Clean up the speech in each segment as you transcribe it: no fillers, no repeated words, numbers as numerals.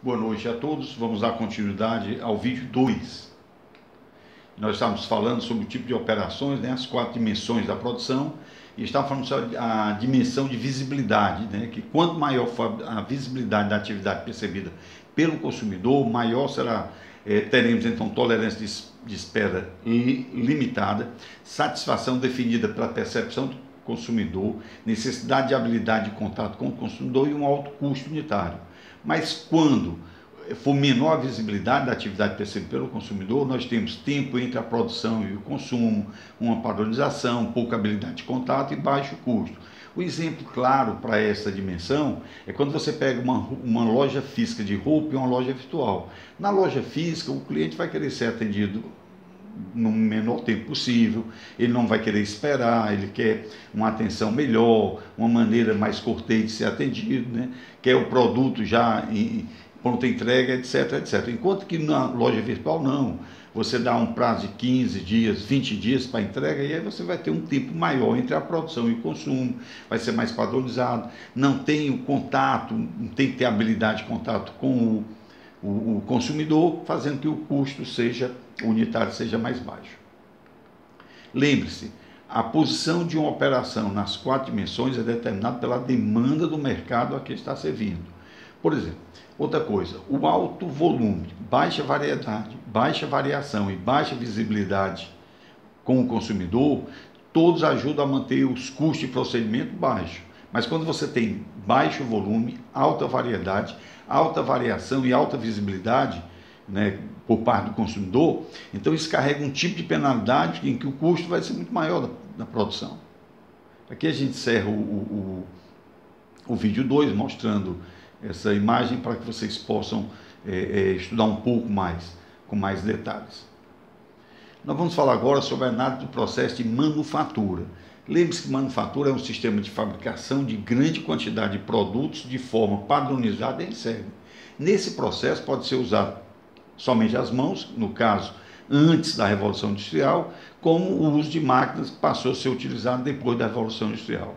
Boa noite a todos. Vamos dar continuidade ao vídeo 2. Nós estamos falando sobre o tipo de operações, né, as 4 dimensões da produção, e estamos falando sobre a dimensão de visibilidade, né, que quanto maior for a visibilidade da atividade percebida pelo consumidor, maior será, teremos então tolerância de espera limitada, satisfação definida pela percepção do consumidor, necessidade de habilidade de contato com o consumidor e um alto custo unitário. Mas quando for menor a visibilidade da atividade percebida pelo consumidor, nós temos tempo entre a produção e o consumo, uma padronização, pouca habilidade de contato e baixo custo. O exemplo claro para essa dimensão é quando você pega uma loja física de roupa e uma loja virtual. Na loja física, o cliente vai querer ser atendido no menor tempo possível, ele não vai querer esperar, ele quer uma atenção melhor, uma maneira mais cortês de ser atendido, né? Quer o produto já em pronta entrega, etc, etc. Enquanto que na loja virtual não, você dá um prazo de 15 dias, 20 dias para entrega, e aí você vai ter um tempo maior entre a produção e o consumo, vai ser mais padronizado, não tem o contato, não tem que ter habilidade de contato com o consumidor, fazendo que o custo unitário seja mais baixo. Lembre-se, a posição de uma operação nas 4 dimensões é determinada pela demanda do mercado a que está servindo. Por exemplo, outra coisa, o alto volume, baixa variedade, baixa variação e baixa visibilidade com o consumidor, todos ajudam a manter os custos de procedimento baixos. Mas quando você tem baixo volume, alta variedade, alta variação e alta visibilidade, né, por parte do consumidor, então isso carrega um tipo de penalidade em que o custo vai ser muito maior da produção. Aqui a gente encerra o vídeo 2 mostrando essa imagem para que vocês possam estudar um pouco mais, com mais detalhes. Nós vamos falar agora sobre a análise do processo de manufatura. Lembre-se que manufatura é um sistema de fabricação de grande quantidade de produtos de forma padronizada em série. Nesse processo pode ser usado somente as mãos, no caso, antes da Revolução Industrial, como o uso de máquinas que passou a ser utilizado depois da Revolução Industrial.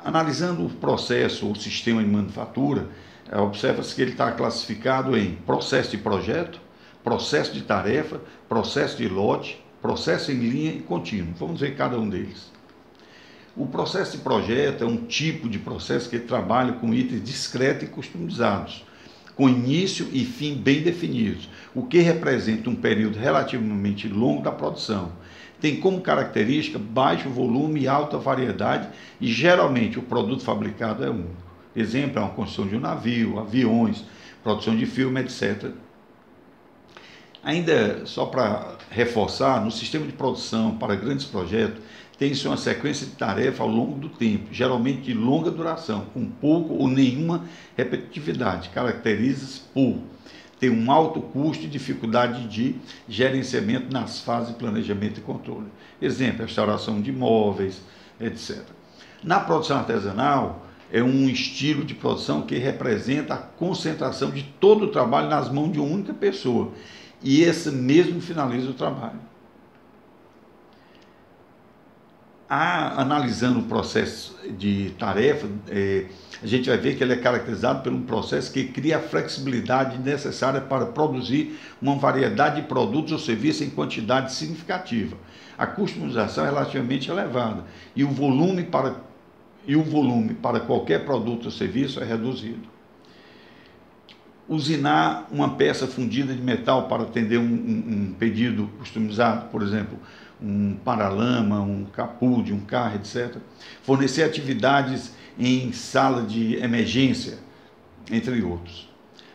Analisando o processo ou sistema de manufatura, observa-se que ele está classificado em processo de projeto, processo de tarefa, processo de lote, processo em linha e contínuo. Vamos ver cada um deles. O processo de projeto é um tipo de processo que trabalha com itens discretos e customizados, com início e fim bem definidos, o que representa um período relativamente longo da produção. Tem como característica baixo volume e alta variedade e geralmente o produto fabricado é único. Exemplo, é uma construção de um navio, aviões, produção de filme, etc. Ainda, só para reforçar, no sistema de produção para grandes projetos, tem-se uma sequência de tarefas ao longo do tempo, geralmente de longa duração, com pouco ou nenhuma repetitividade. Caracteriza-se por ter um alto custo e dificuldade de gerenciamento nas fases de planejamento e controle. Exemplo, restauração de imóveis, etc. Na produção artesanal, é um estilo de produção que representa a concentração de todo o trabalho nas mãos de uma única pessoa. E esse mesmo finaliza o trabalho. Analisando o processo de tarefa, a gente vai ver que ele é caracterizado por um processo que cria a flexibilidade necessária para produzir uma variedade de produtos ou serviços em quantidade significativa. A customização é relativamente elevada e o volume para qualquer produto ou serviço é reduzido. Usinar uma peça fundida de metal para atender um pedido customizado, por exemplo, um paralama, um capô de um carro, etc. Fornecer atividades em sala de emergência, entre outros.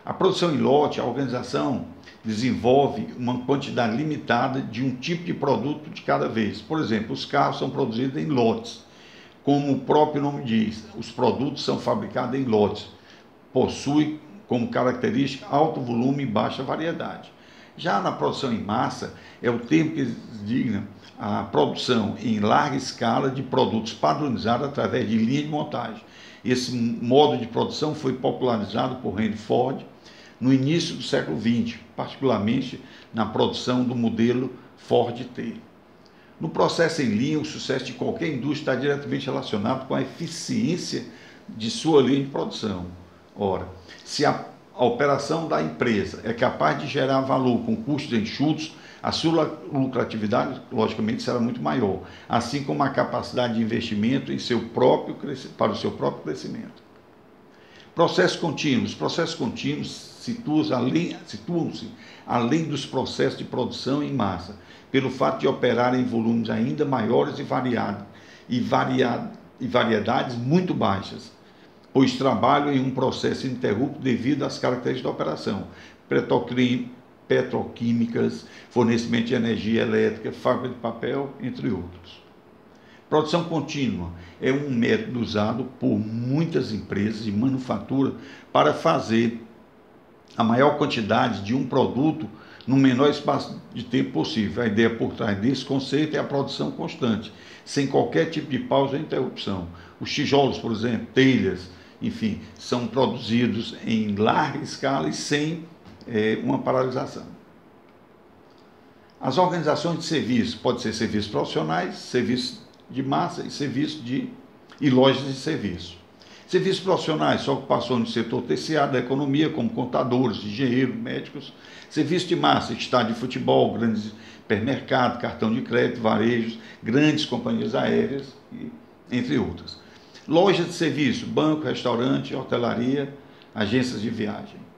A produção em lote, a organização desenvolve uma quantidade limitada de um tipo de produto de cada vez. Por exemplo, os carros são produzidos em lotes. Como o próprio nome diz, os produtos são fabricados em lotes. Possui como característica alto volume e baixa variedade. Já na produção em massa, é o termo que designa a produção em larga escala de produtos padronizados através de linha de montagem. Esse modo de produção foi popularizado por Henry Ford no início do século XX, particularmente na produção do modelo Ford T. No processo em linha, o sucesso de qualquer indústria está diretamente relacionado com a eficiência de sua linha de produção. Ora, se a a operação da empresa é capaz de gerar valor com custos enxutos, a sua lucratividade, logicamente, será muito maior, assim como a capacidade de investimento para o seu próprio crescimento. Processos contínuos. Processos contínuos situam-se além dos processos de produção em massa, pelo fato de operarem em volumes ainda maiores e variedades muito baixas, pois trabalham em um processo ininterrupto devido às características da operação, petroquímicas, fornecimento de energia elétrica, fábrica de papel, entre outros. Produção contínua é um método usado por muitas empresas de manufatura para fazer a maior quantidade de um produto no menor espaço de tempo possível. A ideia por trás desse conceito é a produção constante, sem qualquer tipo de pausa ou interrupção. Os tijolos, por exemplo, telhas, enfim, são produzidos em larga escala e sem uma paralisação. As organizações de serviço, pode ser serviços profissionais, serviços de massa e lojas de serviço. Serviços profissionais, só ocupação no setor terciário da economia, como contadores, engenheiros, médicos. Serviço de massa, estádio de futebol, grandes supermercados, cartão de crédito, varejos, grandes companhias aéreas, entre outras. Lojas de serviço, banco, restaurante, hotelaria, agências de viagem.